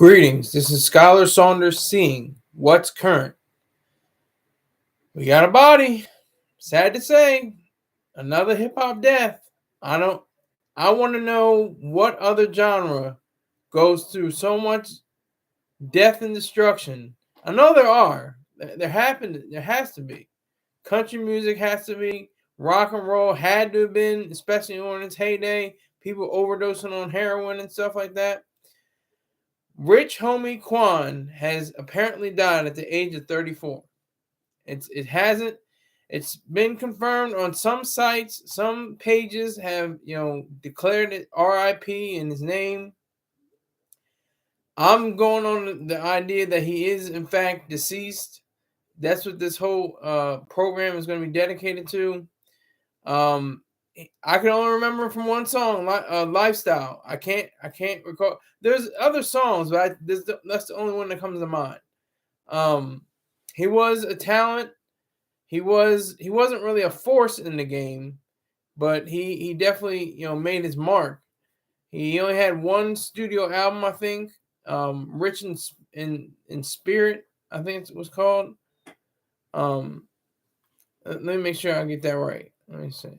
Greetings, this is Skylar Saunders seeing what's current. We got a body. Sad to say, another hip hop death. I want to know what other genre goes through so much death and destruction. I know there are. There has to be. Country music has to be. Rock and roll had to have been, especially on its heyday. People overdosing on heroin and stuff like that. Rich Homie Quan has apparently died at the age of 34. It's been confirmed on some sites. Some pages have declared it R.I.P. in his name. I'm going on the idea that he is in fact deceased. That's what this whole program is going to be dedicated to. I can only remember from one song, "Lifestyle." I can't recall. There's other songs, but that's the only one that comes to mind. He was a talent. He wasn't really a force in the game, but he definitely made his mark. He only had one studio album, I think. Rich in Spirit, I think it was called. Let me make sure I get that right. Let me see.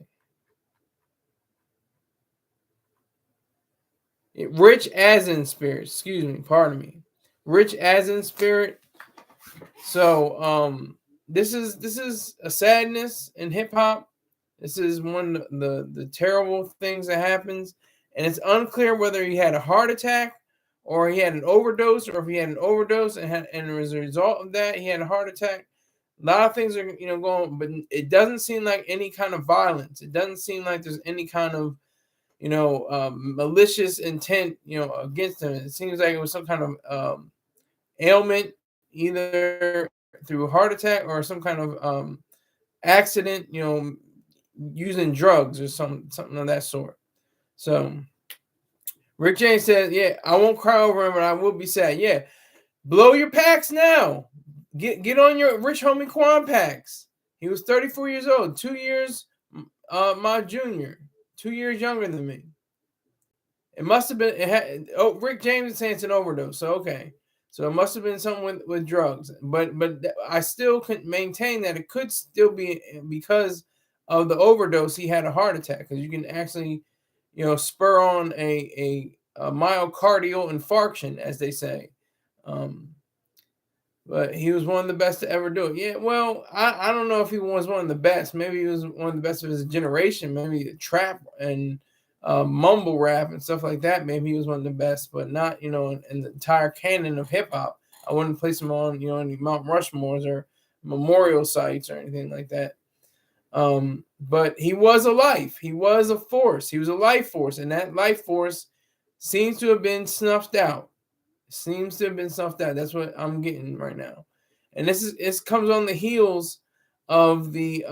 Rich as in Spirit. Excuse me. Pardon me. Rich as in Spirit. So this is a sadness in hip hop. This is one of the terrible things that happens, and it's unclear whether he had a heart attack or he had an overdose, or if he had an overdose and as a result of that he had a heart attack. A lot of things are going, but it doesn't seem like any kind of violence. It doesn't seem like there's any kind of malicious intent against him. It seems like it was some kind of ailment, either through a heart attack or some kind of accident, using drugs or something of that sort. So Rick James says, yeah, I won't cry over him, but I will be sad. Yeah, blow your packs now. Get on your Rich Homie Quan packs. He was 34 years old, 2 years my junior, 2 years younger than me. It must have been. Rick James is saying it's an overdose. So okay, so it must have been something with drugs. But I still can maintain that it could still be because of the overdose. He had a heart attack, because you can actually, spur on a myocardial infarction, as they say. But he was one of the best to ever do it. Yeah, well, I don't know if he was one of the best. Maybe he was one of the best of his generation. Maybe trap and mumble rap and stuff like that. Maybe he was one of the best, but not, in the entire canon of hip hop. I wouldn't place him on, any Mount Rushmores or memorial sites or anything like that. But he was a life. He was a force. He was a life force, and that life force seems to have been snuffed out. That's what I'm getting right now. And this comes on the heels of the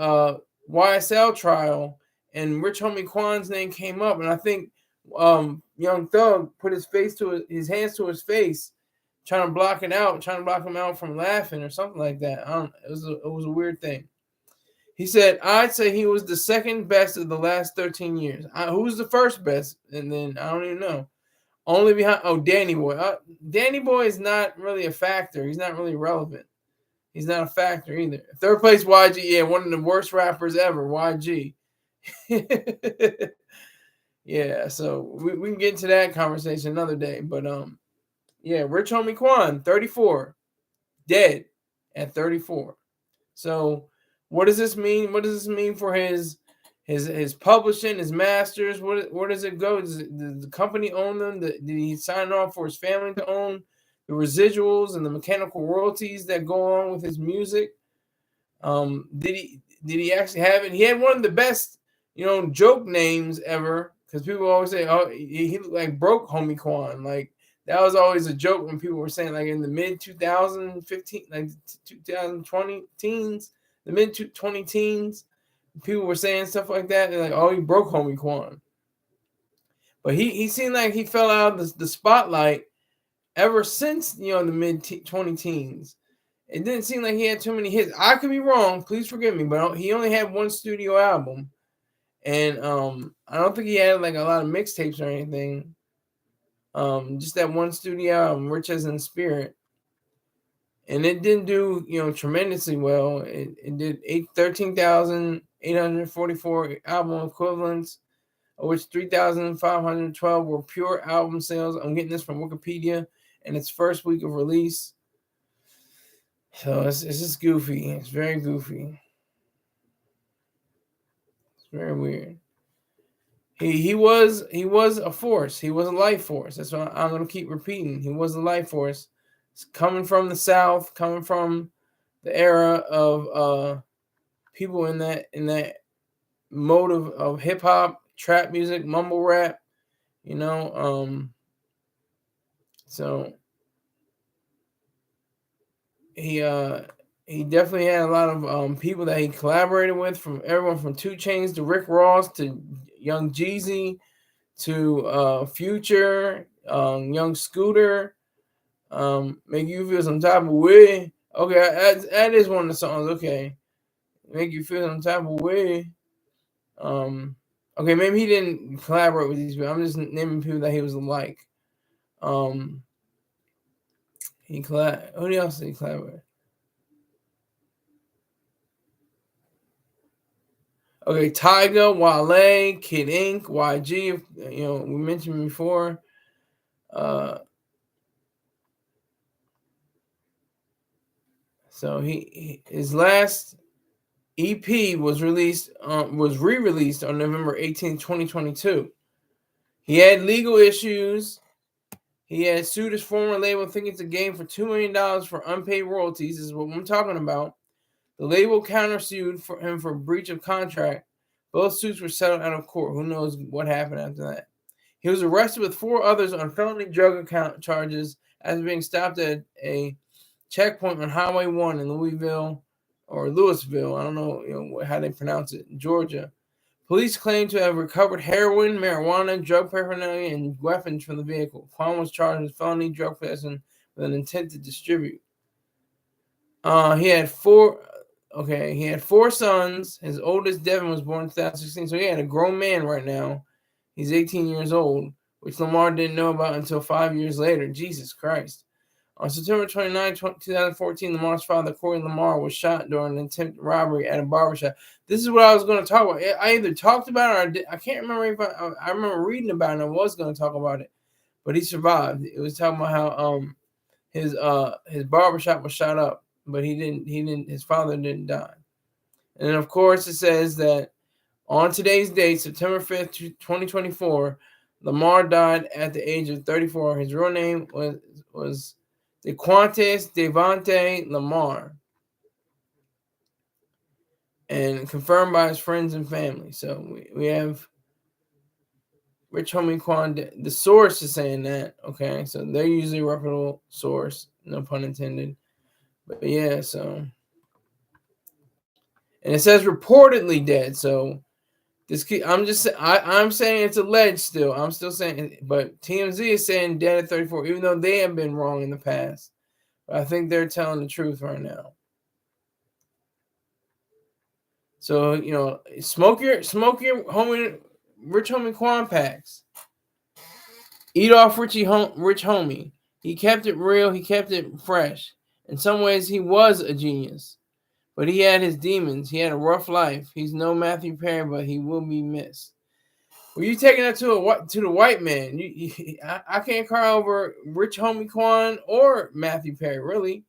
YSL trial, and Rich Homie Quan's name came up, and I think Young Thug put his hands to his face, trying to block him out from laughing or something like that. It was a weird thing. He said, I'd say he was the second best of the last 13 years. Who's the first best? And then I don't even know. Only behind Danny Boy. Danny Boy is not really a factor. He's not really relevant. He's not a factor either. Third place, YG. Yeah, one of the worst rappers ever, YG. Yeah, so we can get into that conversation another day. But yeah, Rich Homie Quan, 34, dead at 34. So what does this mean? What does this mean for his publishing, his masters? Where does it go? Does the company own them? Did he sign off for his family to own the residuals and the mechanical royalties that go on with his music? Did he actually have it? He had one of the best, joke names ever, because people always say, "Oh, he looked like broke Homie Quan." Like that was always a joke when people were saying, like in the mid 2015, like 2020 teens, the mid 20 teens. People were saying stuff like that. They're like, "Oh, he broke Homie Quan." But he seemed like he fell out of the spotlight ever since, the mid 20 teens. It didn't seem like he had too many hits. I could be wrong. Please forgive me. But he only had one studio album. And I don't think he had like a lot of mixtapes or anything. Just that one studio album, Rich as in Spirit. And it didn't do, tremendously well. It did 13,844 album equivalents, of which 3,512 were pure album sales. I'm getting this from Wikipedia in its first week of release. So it's just goofy. It's very goofy. It's very weird. He was a force. He was a life force. That's what I'm going to keep repeating. He was a life force. It's coming from the South, coming from the era of people in that mode of hip hop, trap music, mumble rap, so he definitely had a lot of people that he collaborated with, from everyone from 2 Chainz to Rick Ross to Young Jeezy to Future, Young Scooter, Make You Feel Some Type of Way. Okay, that is one of the songs. Okay, Make You Feel Some Type of Way. Okay, maybe he didn't collaborate with these people. I'm just naming people that he was like. Who else did he collaborate with? Okay, Tyga, Wale, Kid Ink, YG. We mentioned before. So his last EP was re-released on November 18, 2022. He had legal issues. He had sued his former label, thinking it's a game, for $2 million for unpaid royalties. This is what I'm talking about. The label countersued for him for breach of contract. Both suits were settled out of court. Who knows what happened after that? He was arrested with 4 others on felony drug account charges after being stopped at a checkpoint on Highway 1 in Louisville. I don't know, how they pronounce it, Georgia. Police claim to have recovered heroin, marijuana, drug paraphernalia, and weapons from the vehicle. Quan was charged with felony drug possession with an intent to distribute. He had 4 sons. His oldest, Devin, was born in 2016. So he had a grown man right now. He's 18 years old, which Lamar didn't know about until 5 years later. Jesus Christ. On September 29, 2014, Lamar's father, Corey Lamar, was shot during an attempted robbery at a barbershop. This is what I was going to talk about. I either talked about it or I can't remember if I remember reading about it and I was going to talk about it. But he survived. It was talking about how his barbershop was shot up, but his father didn't die. And then, of course, it says that on today's date, September 5th, 2024, Lamar died at the age of 34. His real name was DeQuantis Devante Lamar, and confirmed by his friends and family. So we have Rich Homie Quan. The source is saying that. Okay, so they're usually a reputable source, no pun intended. But yeah, so, and it says reportedly dead. So I'm saying it's alleged still. I'm still saying, but TMZ is saying dead at 34, even though they have been wrong in the past. But I think they're telling the truth right now. So, smoke your homie, Rich Homie Quan packs. Eat off Rich Homie. He kept it real. He kept it fresh. In some ways, he was a genius. But he had his demons. He had a rough life. He's no Matthew Perry, but he will be missed. Well, you taking that to the white man. I can't cry over Rich Homie Quan or Matthew Perry, really.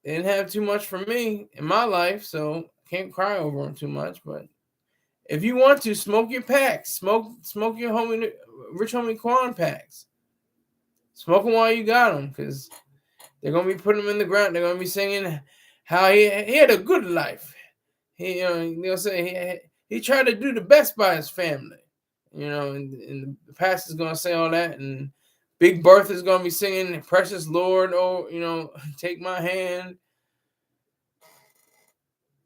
They didn't have too much for me in my life, so can't cry over them too much. But if you want to, smoke your packs. Smoke your Rich Homie Quan packs. Smoke them while you got them, because they're going to be putting them in the ground. They're going to be singing how he had a good life. They'll say he tried to do the best by his family. And the pastor's going to say all that. And Big Bertha's going to be singing, Precious Lord, take my hand.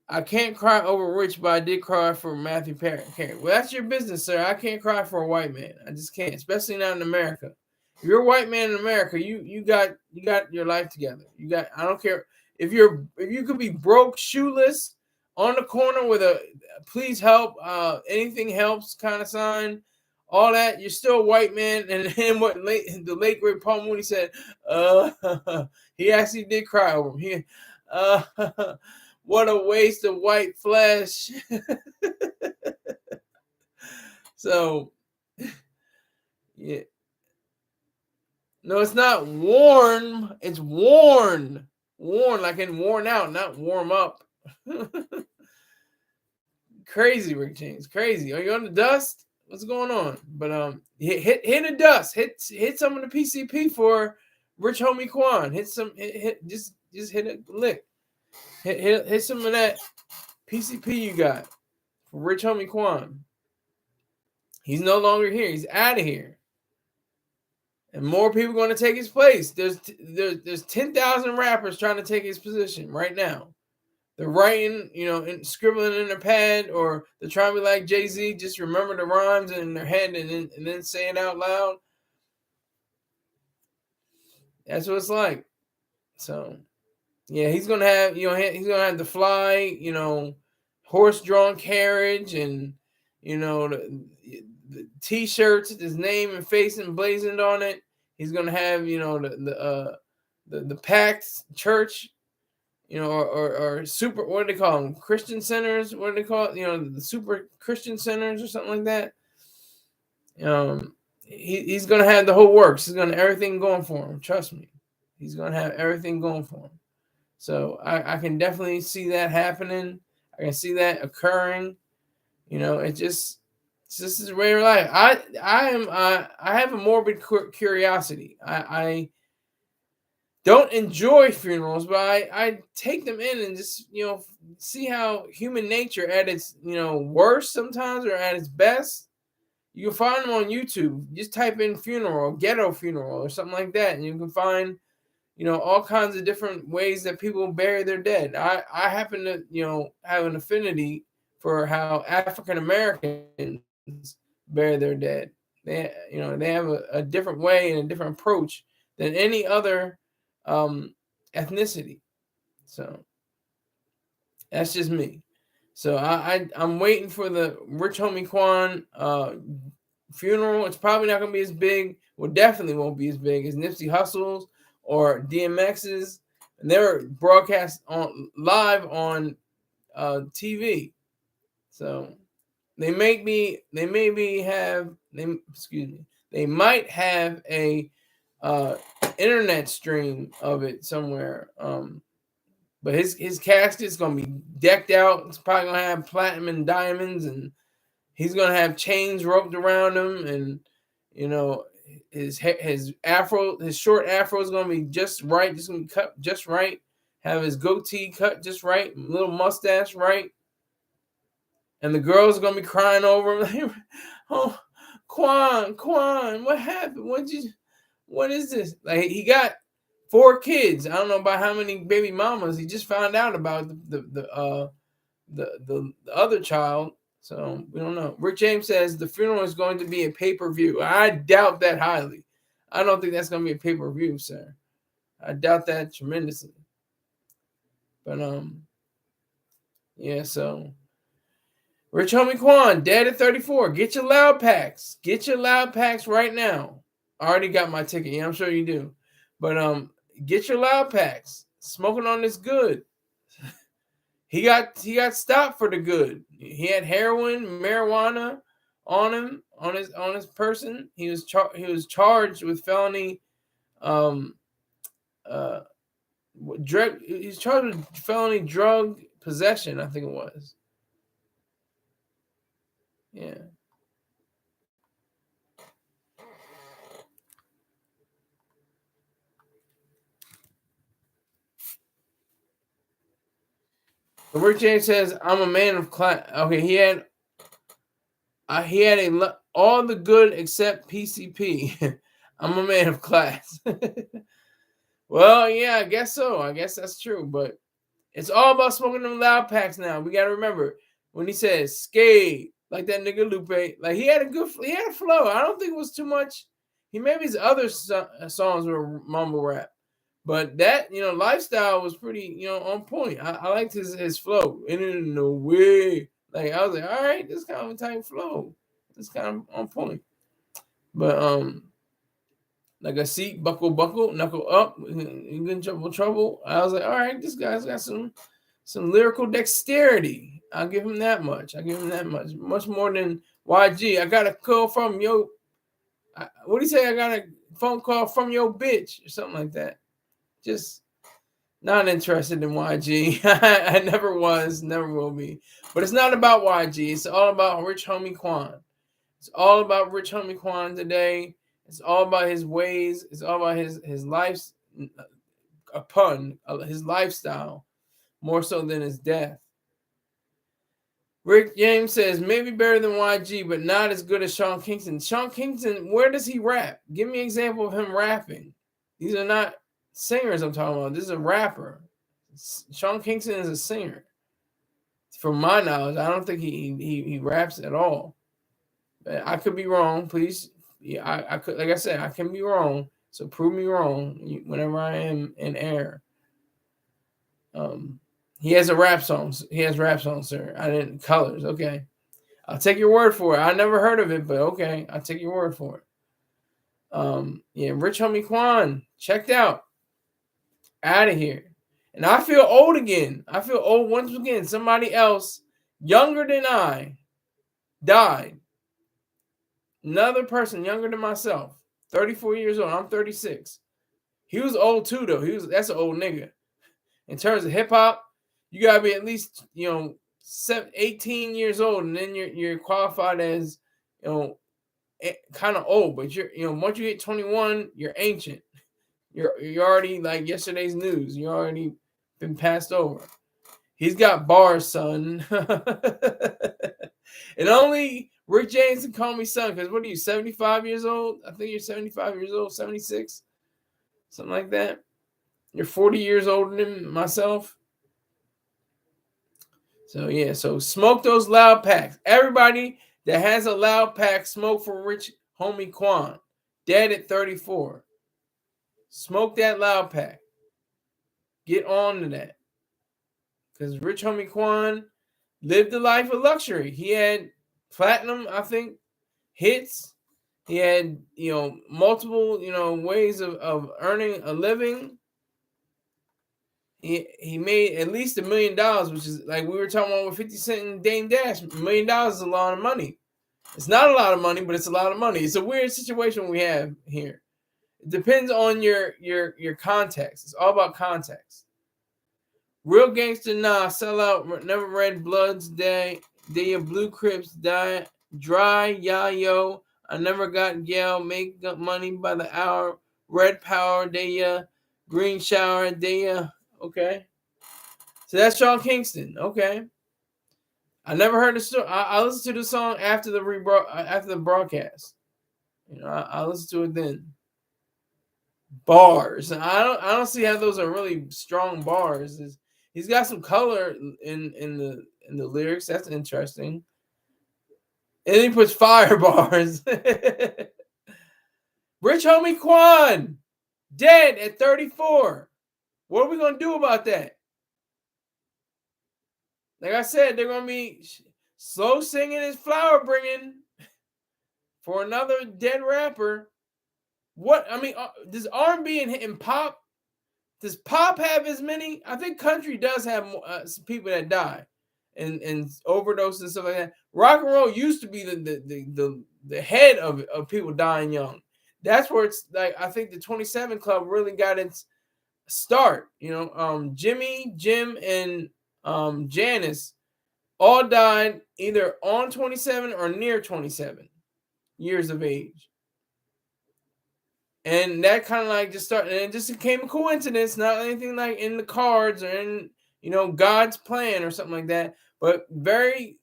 I can't cry over Rich, but I did cry for Matthew Perry. Well, that's your business, sir. I can't cry for a white man. I just can't, especially not in America. If you're a white man in America, you got your life together. I don't care if you could be broke, shoeless, on the corner with a please help, anything helps kind of sign, all that, you're still a white man. And then the late great Paul Mooney said, he actually did cry over him. What a waste of white flesh. So, yeah. No, it's not worn. It's worn. Worn, like in worn out, not warm up. Crazy, Rick James. Crazy. Are you on the dust? What's going on? But hit the dust. Hit some of the PCP for Rich Homie Quan. Just hit a lick. Hit some of that PCP you got for Rich Homie Quan. He's no longer here. He's out of here. And more people going to take his place. There's 10,000 rappers trying to take his position right now. They're writing, and scribbling in their pad, or they're trying to be like Jay-Z, just remember the rhymes in their head and then say it out loud. That's what it's like. So, yeah, he's gonna have, he's gonna have the fly, horse-drawn carriage, and the T-shirts, his name and face emblazoned on it. He's gonna have, the packed church, or super, what do they call them? Christian centers? What do they call it? The super Christian centers or something like that. He's gonna have the whole works. He's gonna have everything going for him. Trust me, he's gonna have everything going for him. So I can definitely see that happening. I can see that occurring. This is real life. I have a morbid curiosity. I don't enjoy funerals, but I take them in and just see how human nature at its worst sometimes, or at its best. You can find them on YouTube. Just type in funeral, ghetto funeral, or something like that, and you can find all kinds of different ways that people bury their dead. I happen to have an affinity for how African Americans bury their dead. They have a different way and a different approach than any other ethnicity. So that's just me. So I'm waiting for the Rich Homie Quan funeral. It's probably not going to be as big. Well, definitely won't be as big as Nipsey Hussle's or DMX's. And they were broadcast live on TV. So they might have a internet stream of it somewhere. But his casket's gonna be decked out. It's probably gonna have platinum and diamonds, and he's gonna have chains roped around him, and his afro, his short afro is gonna be just right, just gonna be cut just right. Have his goatee cut just right, little mustache right, and the girls gonna be crying over him. Oh, Quan, what happened? What is this? Like, he got 4 kids. I don't know about how many baby mamas. He just found out about the other child. So we don't know. Rick James says the funeral is going to be a pay-per-view. I doubt that highly. I don't think that's going to be a pay-per-view, sir. I doubt that tremendously. But yeah. So Rich Homie Quan, dead at 34. Get your loud packs. Get your loud packs right now. I already got my ticket. Yeah, I'm sure you do. But get your loud packs. Smoking on this good. He got stopped for the good. He had heroin, marijuana on him, on his person. He was charged with felony drug. He's charged with felony drug possession, I think it was. Yeah. So Rick James says, "I'm a man of class." Okay, he had all the good except PCP. I'm a man of class. Well, yeah, I guess so. I guess that's true. But it's all about smoking them loud packs now. We got to remember when he says "skate" like that nigga Lupe. Like, he had a flow. I don't think it was too much. Maybe his other songs were mumble rap. But that, lifestyle was pretty, on point. I liked his flow. In the way. Like, I was like, all right, this kind of a type flow. It's kind of on point. But like a seat, buckle, knuckle up, you get in trouble. I was like, all right, this guy's got some lyrical dexterity. I'll give him that much. Much more than YG. I got a call from what do you say? I got a phone call from your bitch or something like that. Just not interested in YG. I never was, never will be. But it's not about YG. It's all about Rich Homie Quan. It's all about Rich Homie Quan today. It's all about his ways. It's all about his life's his lifestyle, more so than his death. Rick James says, maybe better than YG, but not as good as Sean Kingston. Sean Kingston, where does he rap? Give me an example of him rapping. These are not singers I'm talking about. This is a rapper. Sean Kingston is a singer. From my knowledge, I don't think he raps at all. I could be wrong, please. Yeah, I could, like I said, I can be wrong. So prove me wrong whenever I am in error. He has rap songs, sir. I didn't colors. Okay. I'll take your word for it. I never heard of it, but okay. I'll take your word for it. Yeah, Rich Homie Quan, checked out. Out of here. And I feel old again. I feel old once again. Somebody else younger than I died. Another person younger than myself. 34 years old. I'm 36. He was old too, though. That's an old nigga. In terms of hip hop, you gotta be at least 18 years old, and then you're qualified as kind of old. But once you hit 21, you're ancient. You're already like yesterday's news. You already been passed over. He's got bars, son. And only Rick James can call me son, because what are you, 75 years old? I think you're 75 years old, 76, something like that. You're 40 years older than myself. So, yeah. So, smoke those loud packs. Everybody that has a loud pack, smoke for Rich Homie Quan. Dead at 34. Smoke that loud pack. Get on to that. Because Rich Homie Quan lived a life of luxury. He had platinum, I think, hits. He had, multiple, ways of earning a living. He made at least $1 million, which is like we were talking about with 50 Cent and Dame Dash. $1 million is a lot of money. It's not a lot of money, but it's a lot of money. It's a weird situation we have here. It depends on your context. It's all about context. Real gangster, nah. Sell out. Never read Bloods Day. They Blue Crips die. Dry, yo. I never got Yale. Make up money by the hour. Red Power, they Green Shower, they Okay. So that's Sean Kingston. Okay. I never heard the story. I listened to the song after the broadcast. I listened to it then. Bars. I don't see how those are really strong bars. He's got some color in the lyrics. That's interesting. And then he puts fire bars. Rich Homie Quan, dead at 34. What are we going to do about that? Like I said, they're going to be slow singing and flower bringing for another dead rapper. What? I mean, does R&B and pop, does pop have as many? I think country does have some people that die and overdoses and stuff like that. Rock and roll used to be the head of people dying young. That's where it's like, I think the 27 Club really got its start. Jimmy, Jim, and Janice all died either on 27 or near 27 years of age. And that kind of like just started, and it just became a coincidence, not anything like in the cards or in, God's plan or something like that. But very,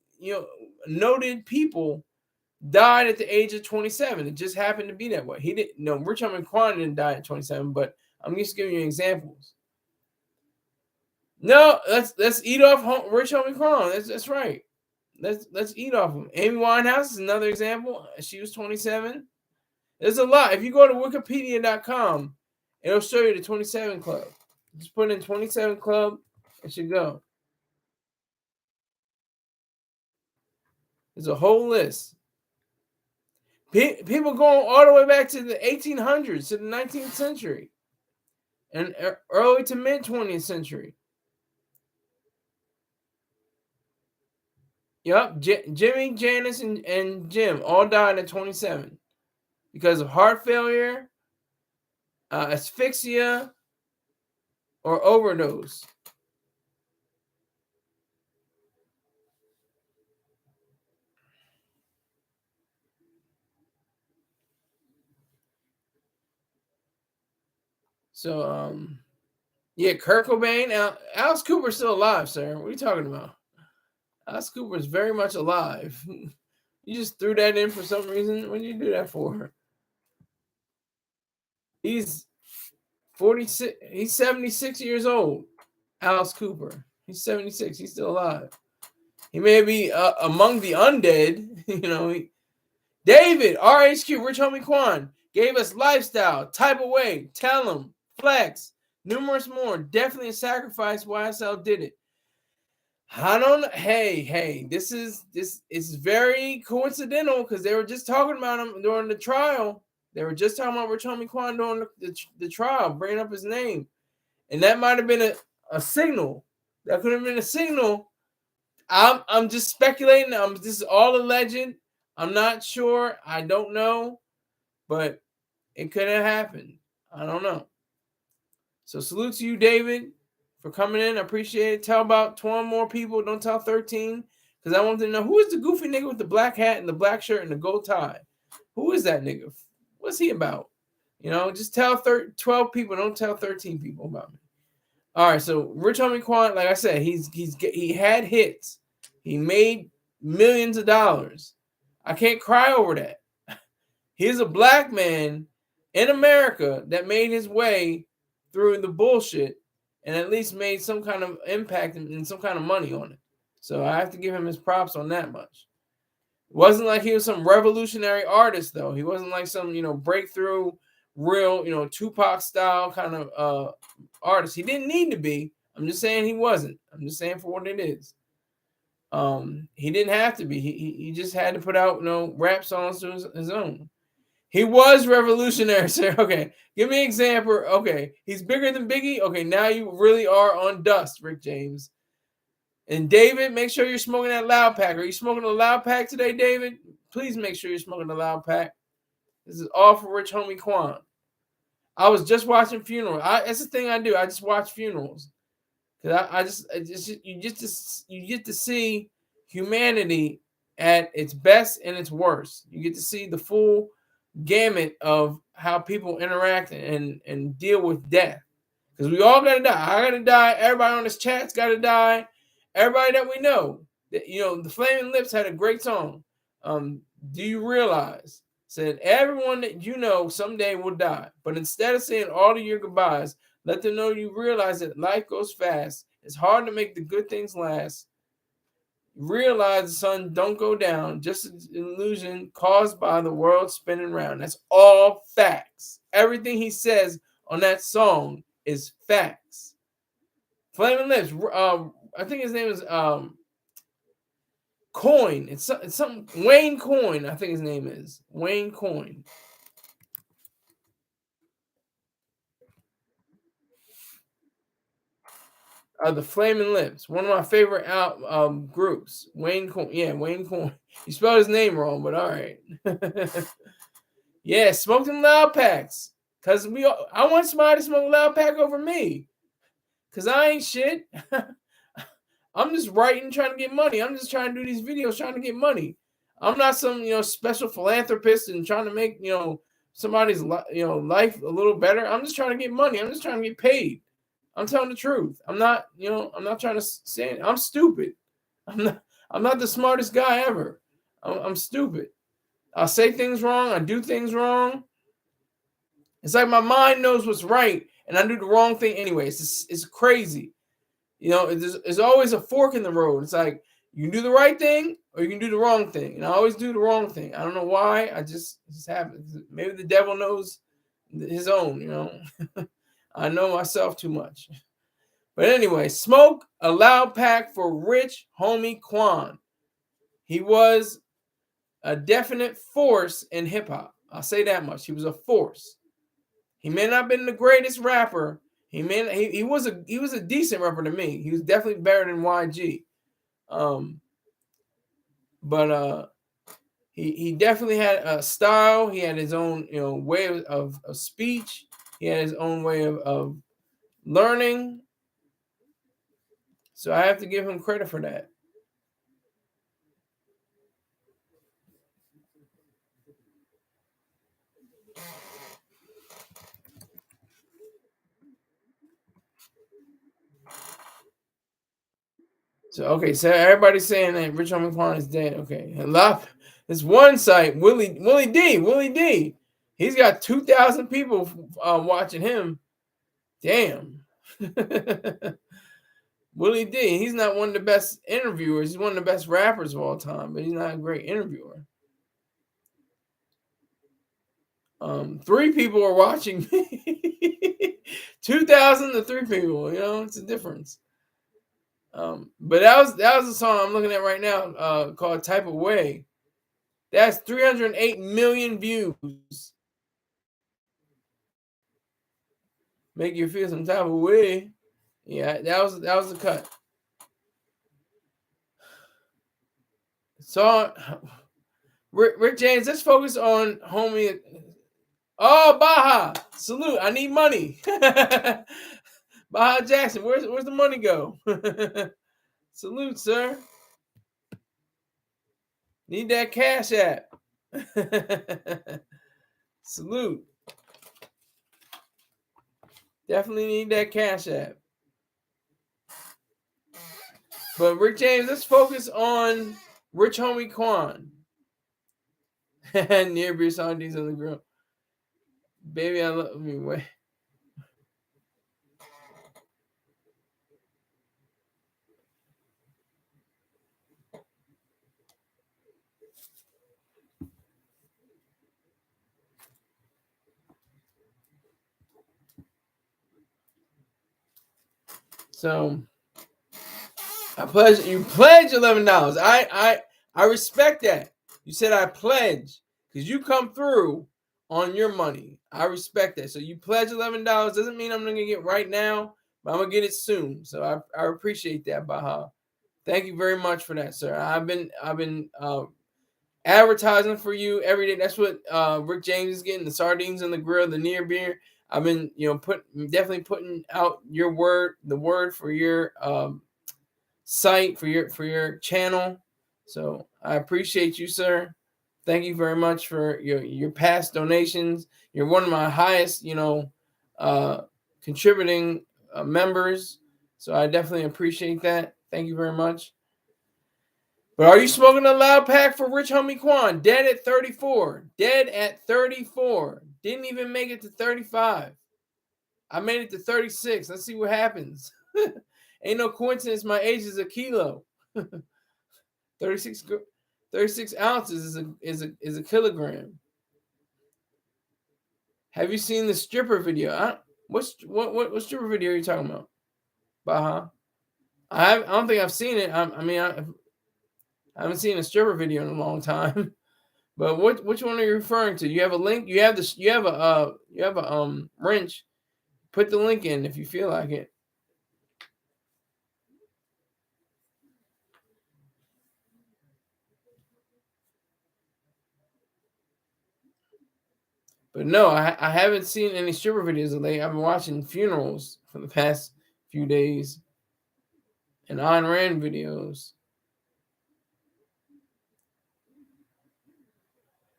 noted people died at the age of 27. It just happened to be that way. He didn't, Rich Homie Quan didn't die at 27, but I'm just giving you examples. No, let's eat off Rich Homie Quan. That's right. Let's eat off him. Amy Winehouse is another example. She was 27. There's a lot. If you go to wikipedia.com, it'll show you the 27 Club. Just put in 27 Club, it should go. There's a whole list. People going all the way back to the 1800s, to the 19th century, and early to mid 20th century. Yep, Jimmy, Janice, and Jim all died at 27 because of heart failure, asphyxia, or overdose. So, yeah, Kurt Cobain, Alice Cooper's still alive, sir. What are you talking about? Alice Cooper is very much alive. You just threw that in for some reason. What did you do that for? He's 46. He's 76 years old. Alice Cooper. He's 76. He's still alive. He may be among the undead. David, RHQ, Rich Homie Quan, gave us lifestyle, type of way, tell him, flex, numerous more. Definitely a sacrifice. YSL did it. I don't know. Hey, this is very coincidental because they were just talking about him during the trial. They were just talking about Rich Homie Quan during the trial, bringing up his name. And that might have been a signal. That could have been a signal. I'm just speculating. This is all a legend. I'm not sure. I don't know. But it could have happened. I don't know. So salute to you, David, for coming in. I appreciate it. Tell about 12 more people. Don't tell 13. Because I want to know, who is the goofy nigga with the black hat and the black shirt and the gold tie? Who is that nigga? What's he about? Just tell 12 people. Don't tell 13 people about me. All right, so Rich Homie Quan, like I said, he had hits. He made millions of dollars. I can't cry over that. He's a black man in America that made his way through the bullshit and at least made some kind of impact and some kind of money on it. So I have to give him his props on that much. It wasn't like he was some revolutionary artist, though. He wasn't like some, breakthrough, real, Tupac style kind of artist. He didn't need to be. I'm just saying he wasn't. I'm just saying for what it is. He didn't have to be. He just had to put out, rap songs to his own. He was revolutionary, sir. Okay, give me an example. Okay, he's bigger than Biggie. Okay, now you really are on dust, Rick James. And David, make sure you're smoking that loud pack. Are you smoking a loud pack today, David? Please make sure you're smoking a loud pack. This is all for Rich Homie Quan. I was just watching funerals. That's the thing I do. I just watch funerals. Because you get to see humanity at its best and its worst. You get to see the full gamut of how people interact and deal with death. Because we all gotta die. I gotta die. Everybody on this chat's gotta die. Everybody that we know. The Flaming Lips had a great song. Do you realize? Said everyone that you know someday will die. But instead of saying all of your goodbyes, let them know you realize that life goes fast. It's hard to make the good things last. Realize the sun don't go down. Just an illusion caused by the world spinning round. That's all facts. Everything he says on that song is facts. Flaming Lips. I think his name is Coin. It's something. Wayne Coin. I think his name is Wayne Coin. The Flaming Lips, one of my favorite groups. Wayne Coin. Yeah, Wayne Coin. You spelled his name wrong, but all right. Yeah, smoke them loud packs. Cause I want somebody to smoke a loud pack over me. Cause I ain't shit. I'm just writing, trying to get money. I'm just trying to do these videos, trying to get money. I'm not some special philanthropist and trying to make somebody's life a little better. I'm just trying to get money. I'm just trying to get paid. I'm telling the truth. I'm not trying to say it. I'm stupid. I'm not the smartest guy ever. I'm stupid. I say things wrong. I do things wrong. It's like my mind knows what's right, and I do the wrong thing anyway. It's crazy. There's always a fork in the road. It's like you can do the right thing or you can do the wrong thing. And I always do the wrong thing. I don't know why. It just happens. Maybe the devil knows his own, I know myself too much. But anyway, smoke a loud pack for Rich Homie Quan. He was a definite force in hip hop. I'll say that much. He was a force. He may not have been the greatest rapper. He was a decent rapper to me. He was definitely better than YG. But he definitely had a style. He had his own way of speech. He had his own way of learning. So I have to give him credit for that. So okay, so everybody's saying that Rich Homie Quan is dead. Okay, this one site, Willie D. He's got 2,000 people watching him. Damn. Willie D. He's not one of the best interviewers. He's one of the best rappers of all time, but he's not a great interviewer. 3 people are watching me. 2,000 to 3 people. It's a difference. But that was a song I'm looking at right now called Type of Way. That's 308 million views. Make you feel some type of way. Yeah, that was the cut. So Rick James, let's focus on homie. Oh, Baja, salute. I need money. Baja Jackson, where's the money go? Salute, sir. Need that cash app. Salute. Definitely need that cash app. But Rick James, let's focus on Rich Homie Quan. Near beer sardines on the grill. Baby, I love me. Wait. So you pledge $11. I respect that. You said I pledge because you come through on your money. I respect that. So you pledge $11 doesn't mean I'm gonna get right now, but I'm gonna get it soon. So I appreciate that, Baha. Thank you very much for that, sir. I've been advertising for you every day. That's what Rick James is getting, the sardines on the grill, the near beer. I've been definitely putting out the word for your site, for your channel. So I appreciate you, sir. Thank you very much for your past donations. You're one of my highest contributing members. So I definitely appreciate that. Thank you very much. But are you smoking a loud pack for Rich Homie Quan? Dead at 34. Dead at 34. Didn't even make it to 35. I made it to 36. Let's see what happens. Ain't no coincidence my age is a kilo. 36 ounces is a kilogram. Have you seen the stripper video? What stripper video are you talking about? Baha? I don't think I've seen it. I haven't seen a stripper video in a long time. But which one are you referring to? You have a link. You have a wrench. Put the link in if you feel like it. But no, I haven't seen any stripper videos lately. I've been watching funerals for the past few days and Ayn Rand videos.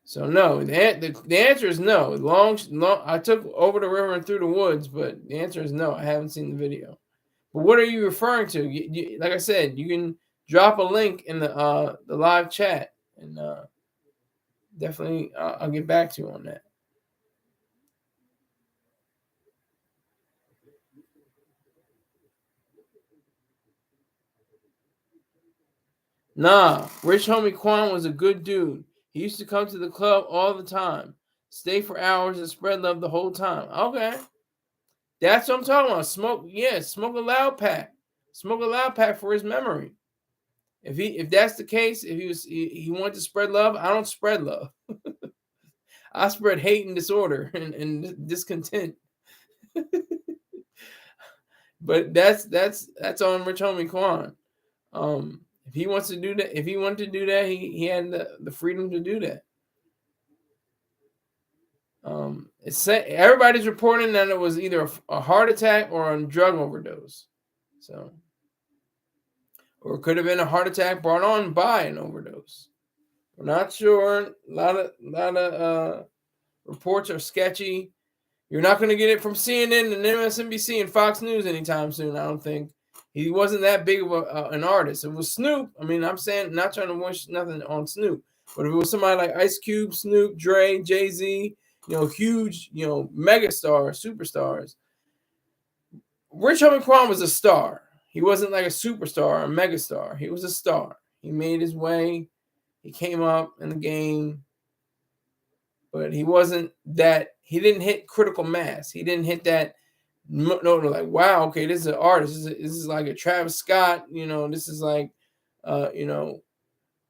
So no, the answer is no. Long, I took over the river and through the woods, but the answer is no. I haven't seen the video. But what are you referring to? Like I said, you can drop a link in the live chat, and definitely I'll get back to you on that. Nah, Rich Homie Quan was a good dude. He used to come to the club all the time, stay for hours, and spread love the whole time. Okay, that's what I'm talking about. Smoke a loud pack. Smoke a loud pack for his memory. If that's the case, if he wanted to spread love, I don't spread love. I spread hate and disorder and discontent. But that's on Rich Homie Quan. If he wants to do that, if he wanted to do that, he had the freedom to do that. Everybody's reporting that it was either a heart attack or a drug overdose. So, or it could have been a heart attack brought on by an overdose. We're not sure. A lot of reports are sketchy. You're not going to get it from CNN and MSNBC and Fox News anytime soon, I don't think. He wasn't that big of an artist. It was Snoop. I mean, I'm saying, not trying to wish nothing on Snoop, but if it was somebody like Ice Cube, Snoop, Dre, Jay-Z, huge, megastars, superstars. Rich Homie Quan was a star. He wasn't like a superstar or a megastar. He was a star. He made his way. He came up in the game. But he wasn't that. He didn't hit critical mass. He didn't hit that. No, like, wow, okay, this is an artist. This is like a Travis Scott. This is like,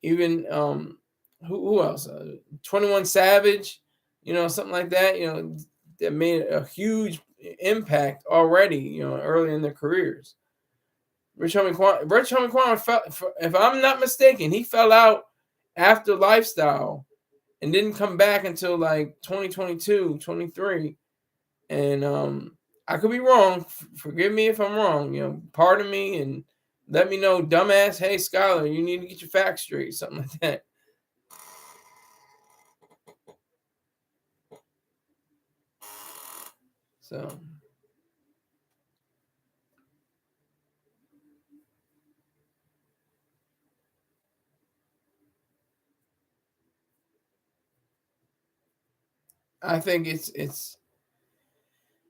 even who else? 21 Savage. Something like that. That made a huge impact already. Early in their careers. Rich Homie Quan if I'm not mistaken, he fell out after Lifestyle and didn't come back until like 2022, 23. And I could be wrong. Forgive me if I'm wrong. Pardon me and let me know, dumbass. Hey, Skylar, you need to get your facts straight. Something like that. So. I think it's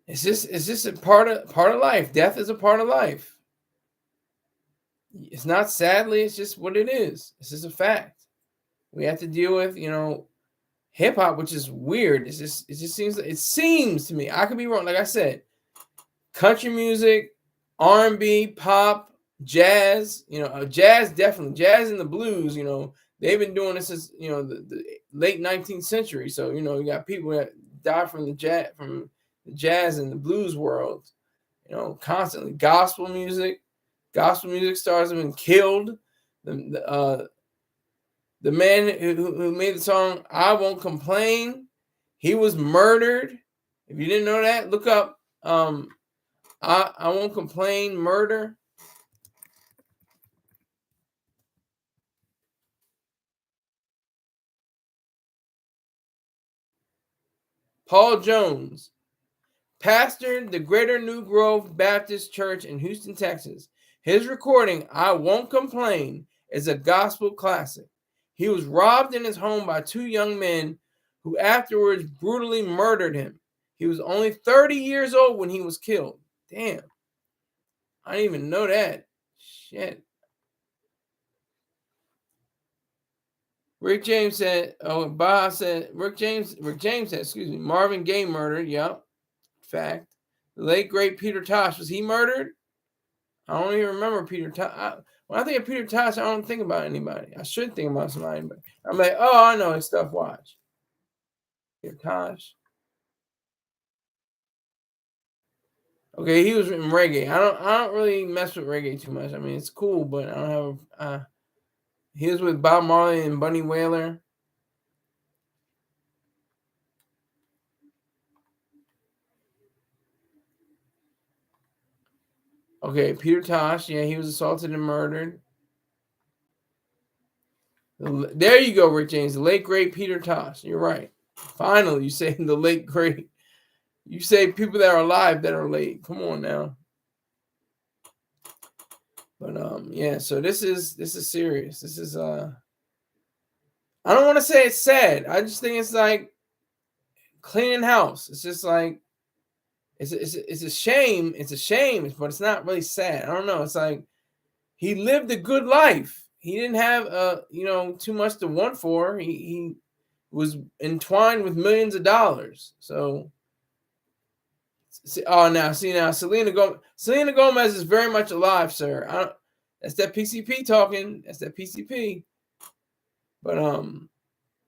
just a part of life. Death is a part of life. It's not sadly, it's just what it is. It's just a fact. We have to deal with, hip hop, which is weird. It just seems to me. I could be wrong. Like I said, country music, R&B, pop, jazz, jazz definitely. Jazz and the blues, they've been doing this since, the late 19th century. So, you got people that die from the jazz and the blues world, constantly. Gospel music stars have been killed. The man who made the song "I Won't Complain," he was murdered. If you didn't know that, look up "I Won't Complain" murder. Paul Jones pastored the Greater New Grove Baptist Church in Houston, Texas. His recording, "I Won't Complain," is a gospel classic. He was robbed in his home by two young men who afterwards brutally murdered him. He was only 30 years old when he was killed. Damn. I didn't even know that. Shit. Rick James said, Bob said, Rick James said, Marvin Gaye murdered. Yep. Fact. The late, great Peter Tosh, was he murdered? I don't even remember Peter Tosh. When I think of Peter Tosh, I don't think about anybody. I should think about somebody, but I'm like, oh, I know his stuff. Watch. Peter Tosh. Okay, he was in reggae. I don't really mess with reggae too much. I mean, it's cool, but I don't have. He was with Bob Marley and Bunny Wailer. Okay, Peter Tosh. Yeah, he was assaulted and murdered. There you go, Rick James. The late, great Peter Tosh. You're right. Finally, you say the late, great. You say people that are alive that are late. Come on now. But yeah, so this is serious. This is I don't want to say it's sad. I just think it's like cleaning house. It's just like it's a shame. It's a shame, but it's not really sad. I don't know. It's like he lived a good life. He didn't have too much to want for. He was entwined with millions of dollars. So now Selena Gomez is very much alive, sir. That's that PCP talking. That's that PCP. But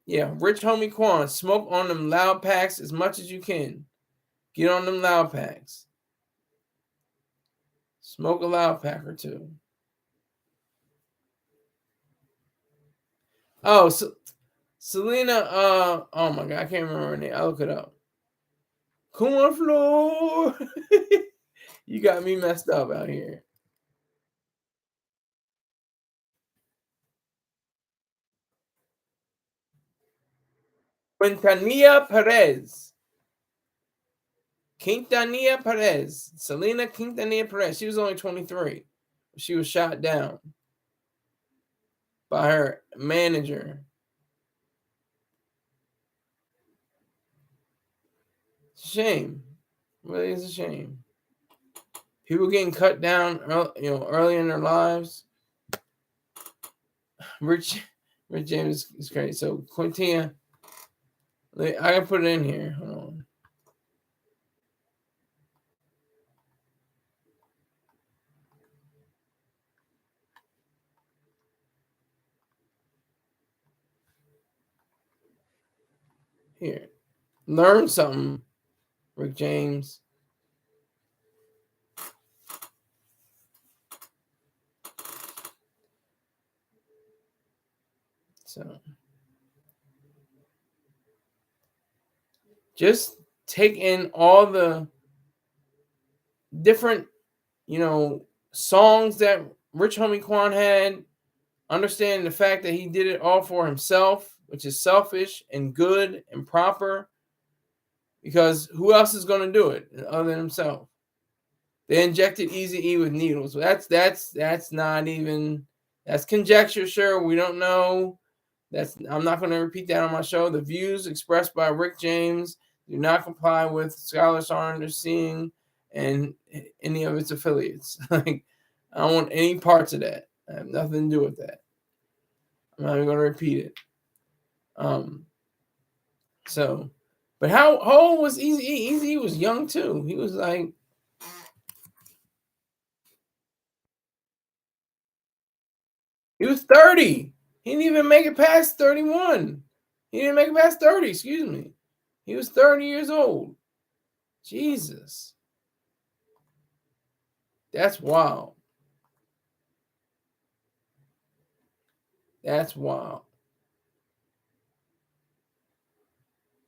yeah, Rich Homie Quan, smoke on them loud packs as much as you can. Get on them loud packs. Smoke a loud pack or two. Oh, so Selena, oh my god, I can't remember her name. I'll look it up. Corn floor. You got me messed up out here. Quintanilla Perez. Quintanilla Perez. Selena Quintanilla Perez. She was only 23. She was shot down by her manager. It's a shame. Really is a shame. People getting cut down, early in their lives. Rich James is crazy. So Quintina, I gotta put it in here. Hold on. Here, learn something, Rick James. So just take in all the different, songs that Rich Homie Quan had. Understanding the fact that he did it all for himself, which is selfish and good and proper. Because who else is going to do it other than himself? They injected Eazy-E with needles. That's not even, that's conjecture. Sure, we don't know. I'm not going to repeat that on my show. The views expressed by Rick James do not comply with Scholars Aren't Seeing and any of its affiliates. Like, I don't want any parts of that. I have nothing to do with that. I'm not even going to repeat it. So, but how old was Eazy-E? Eazy-E was young too. He was like, he was 30. He didn't even make it past 31. He didn't make it past 30, excuse me. He was 30 years old. Jesus. That's wild. That's wild.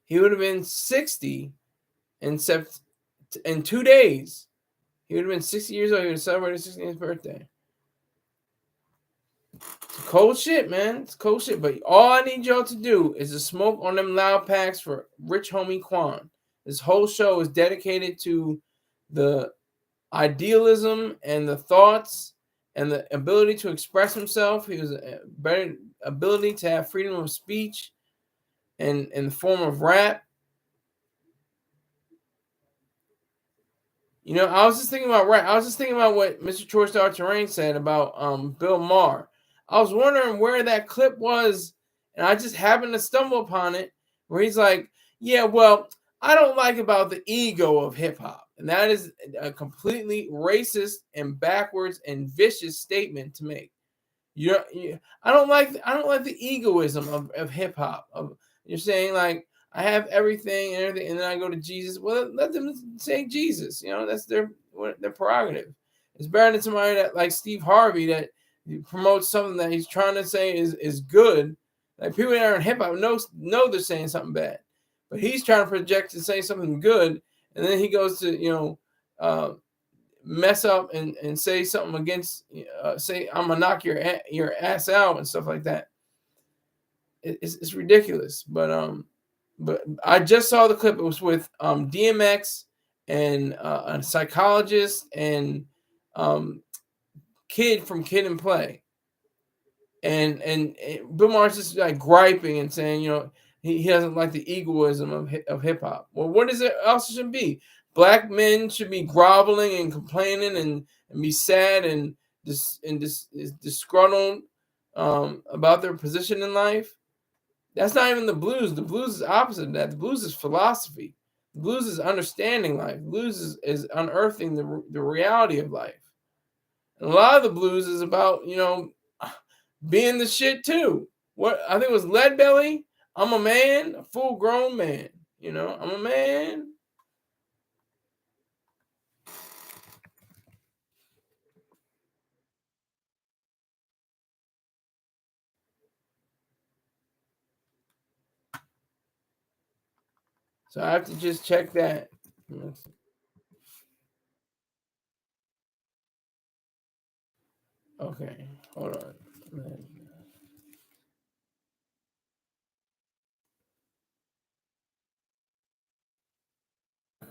He would have been 60 in 2 days. He would have been 60 years old. He would have celebrated his 60th birthday. It's cold shit, man. It's cold shit. But all I need y'all to do is to smoke on them loud packs for Rich Homie Quan. This whole show is dedicated to the idealism and the thoughts and the ability to express himself. He was a better ability to have freedom of speech and in the form of rap. I was just thinking about rap. I was just thinking about what Mr. Troy Star Terrain said about Bill Maher. I was wondering where that clip was, and I just happened to stumble upon it, where he's like, yeah, well, I don't like about the ego of hip hop. And that is a completely racist and backwards and vicious statement to make. I don't like the egoism of hip hop. You're saying like, I have everything and everything, and then I go to Jesus. Well, let them say Jesus. That's their prerogative. It's better than somebody that like Steve Harvey that promotes something that he's trying to say is good. Like people that are in hip hop know they're saying something bad, but he's trying to project to say something good, and then he goes to mess up and say something against say I'm gonna knock your ass out and stuff like that. It's ridiculous, but I just saw the clip. It was with DMX and a psychologist and Kid from Kid and Play, and Bill Maher's just like griping and saying, he doesn't like the egoism of hip hop. Well, what is it else it should be? Black men should be groveling and complaining and be sad and disgruntled about their position in life. That's not even the blues. The blues is opposite of that. The blues is philosophy. The blues is understanding life. The blues is unearthing the reality of life. And a lot of the blues is about, being the shit too. What I think it was Lead Belly. I'm a man, a full grown man. I'm a man. So I have to just check that. Okay, hold on.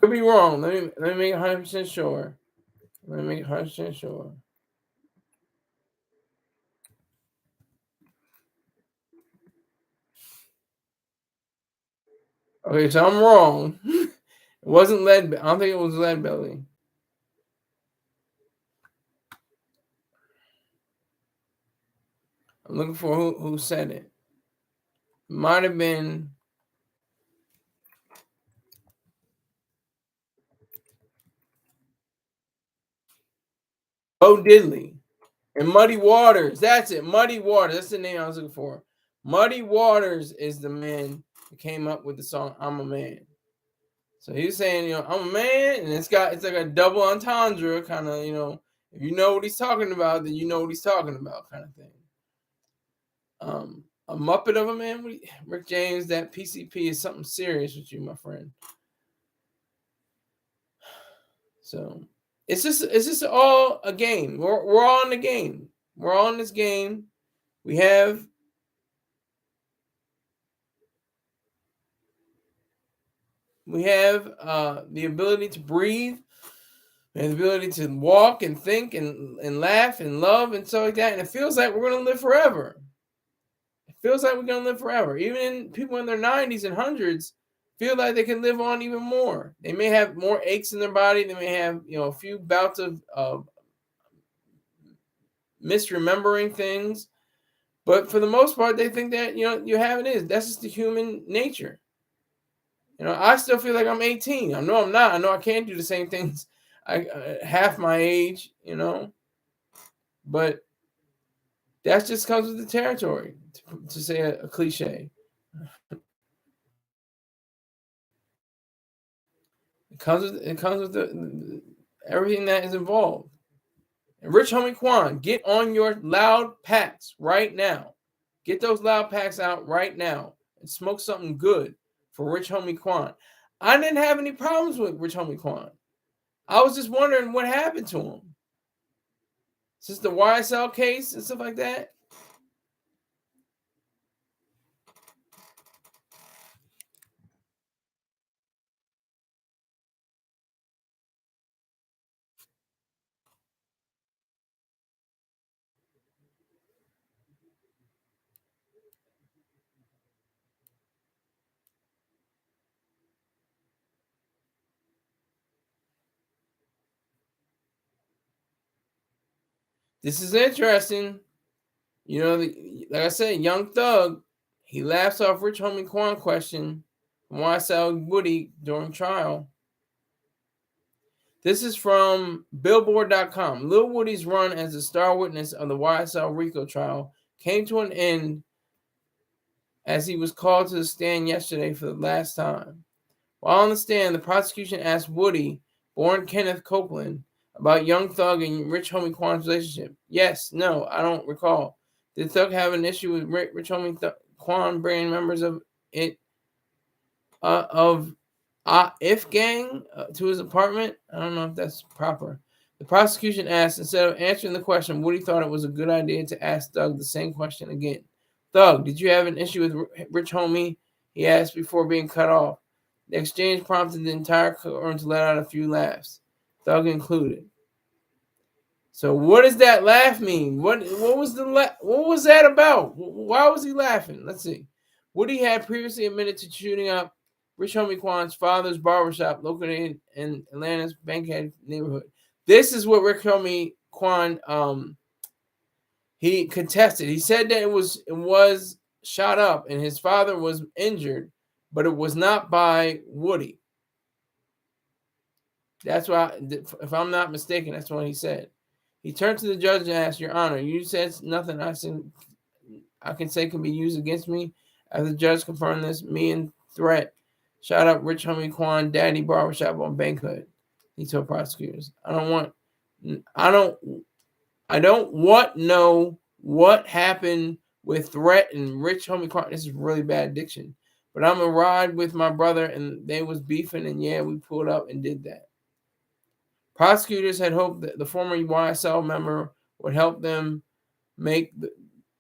Could be wrong. Let me make 100% sure. Let me make 100% sure. Okay, so I'm wrong. It wasn't Lead. I don't think it was Lead Belly. I'm looking for who said it. Might have been Bo Diddley and Muddy Waters. That's it. Muddy Waters. That's the name I was looking for. Muddy Waters is the man who came up with the song "I'm a Man." So he's saying, I'm a man, and it's like a double entendre kind of, if you know what he's talking about, then you know what he's talking about, kind of thing. A Muppet of a man, Rick James. That PCP is something serious with you, my friend. So it's just all a game. We're all in the game. We're all in this game. We have the ability to breathe, and the ability to walk and think and laugh and love and stuff like that. And it feels like we're gonna live forever. It feels like we're gonna live forever. Even people in their 90s and hundreds feel like they can live on even more. They may have more aches in their body. They may have a few bouts of misremembering things, but for the most part, they think that you have it is. That's just the human nature. I still feel like I'm 18. I know I'm not. I know I can't do the same things half my age. But that just comes with the territory. To say a cliche, it comes with everything that is involved. And Rich Homie Quan, get on your loud packs right now. Get those loud packs out right now and smoke something good for Rich Homie Quan. I didn't have any problems with Rich Homie Quan. I was just wondering what happened to him. Since the YSL case and stuff like that. This is interesting. Like I said, Young Thug, he laughs off Rich Homie Quan question from YSL Woody during trial. This is from Billboard.com. Lil Woody's run as the star witness of the YSL RICO trial came to an end as he was called to the stand yesterday for the last time. While on the stand, the prosecution asked Woody, born Kenneth Copeland, about Young Thug and Rich Homie Quan's relationship. Yes, no, I don't recall. Did Thug have an issue with Rich Homie Quan bringing members of it If Gang to his apartment? I don't know if that's proper. The prosecution asked, instead of answering the question, Woody thought it was a good idea to ask Thug the same question again. Thug, did you have an issue with Rich Homie? He asked before being cut off. The exchange prompted the entire courtroom to let out a few laughs, Thug included. So what does that laugh mean? What was what was that about? Why was he laughing? Let's see. Woody had previously admitted to shooting up Rich Homie Quan's father's barbershop located in Atlanta's Bankhead neighborhood. This is what Rich Homie Quan he contested. He said that it was shot up and his father was injured, but it was not by Woody. That's why, if I'm not mistaken, that's what he said. He turned to the judge and asked, "Your Honor, you said nothing I can say can be used against me." As the judge confirmed this, me and Threat shot up Rich Homie Quan Daddy Barbershop on Bankhood. He told prosecutors, I don't want know what happened with Threat and Rich Homie Quan. This is really bad diction. But I'm gonna ride with my brother and they was beefing and yeah, we pulled up and did that. Prosecutors had hoped that the former YSL member would help them make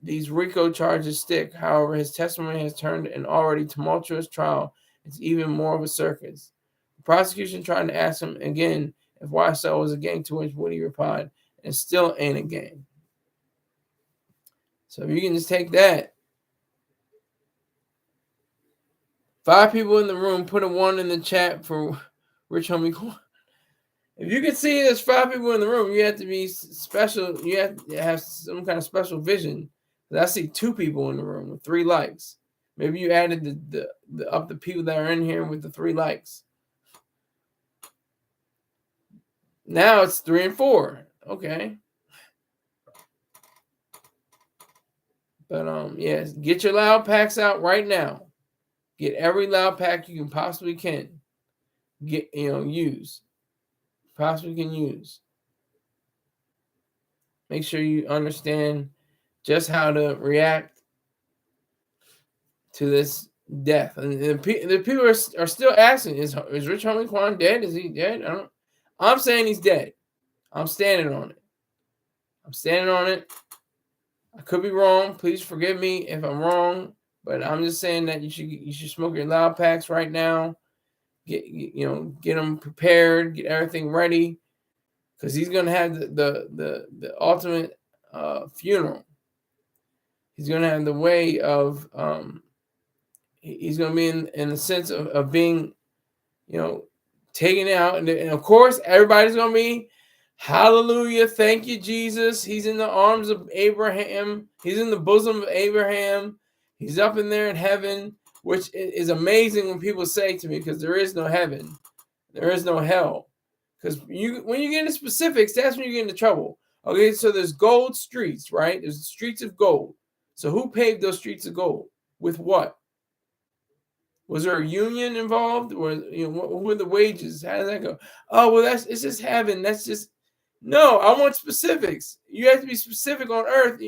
these RICO charges stick. However, his testimony has turned an already tumultuous trial into even more of a circus. The prosecution tried to ask him again if YSL was a gang, to which Woody replied, "It still ain't a gang." So if you can just take that. 5 people in the room, put a 1 in the chat for Rich Homie Quan. If you can see there's 5 people in the room, you have to be special. You have to have some kind of special vision. I see 2 people in the room with 3 likes. Maybe you added the people that are in here with the 3 likes. Now it's 3 and 4. Okay. But yes, get your loud packs out right now. Get every loud pack you can possibly can. Use. Possibly can use. Make sure you understand just how to react to this death. And the people are still asking, is Rich Homie Quan dead? Is he dead? I'm saying he's dead. I'm standing on it. I could be wrong. Please forgive me if I'm wrong. But I'm just saying that you should smoke your loud packs right now. Get them prepared. Get everything ready, because he's gonna have the ultimate funeral. He's gonna have the way of he's gonna be in the sense of being taken out, and of course everybody's gonna be hallelujah, thank you Jesus. He's in the arms of Abraham. He's in the bosom of Abraham. He's up in there in heaven, which is amazing when people say to me, because there is no heaven, there is no hell. Because when you get into specifics, that's when you get into trouble. Okay, so there's gold streets, right? There's streets of gold. So who paved those streets of gold? With what? Was there a union involved, or what were the wages? How does that go? Oh well, it's just heaven. That's just no. I want specifics. You have to be specific on earth,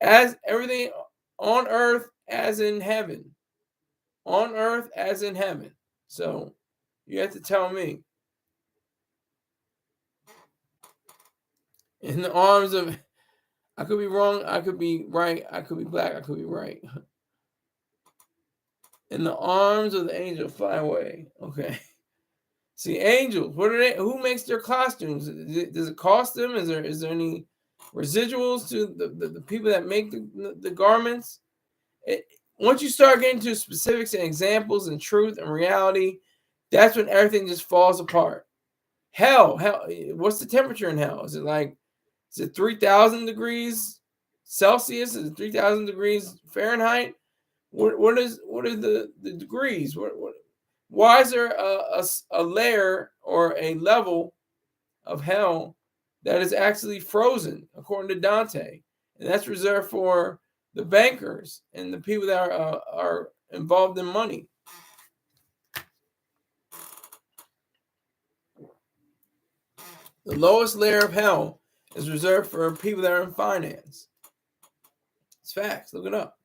as everything on earth as in heaven, on earth as in heaven. So you have to tell me. In the arms of, I could be wrong. I could be right. I could be black. I could be right. In the arms of the angel, fly away. Okay. See, angels. What are they? Who makes their costumes? Does it cost them? Is there any residuals to the people that make the garments? Once you start getting to specifics and examples and truth and reality, that's when everything just falls apart. Hell. What's the temperature in hell? Is it 3,000 degrees Celsius? Is it 3,000 degrees Fahrenheit? What are the degrees? Why is there a layer or a level of hell that is actually frozen, according to Dante? And that's reserved for the bankers and the people that are involved in money. The lowest layer of hell is reserved for people that are in finance. It's facts. Look it up.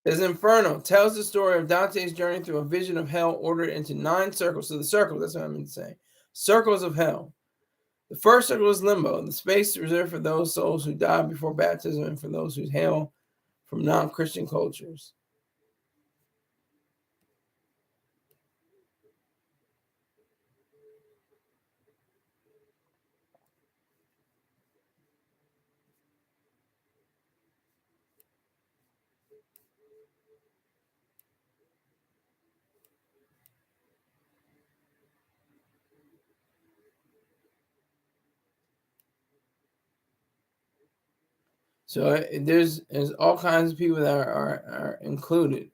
His Inferno tells the story of Dante's journey through a vision of hell ordered into 9 circles. So the circles, that's what I mean to say. Circles of hell. The first circle is limbo, the space reserved for those souls who died before baptism and for those who hail from non-Christian cultures. So there's all kinds of people that are included.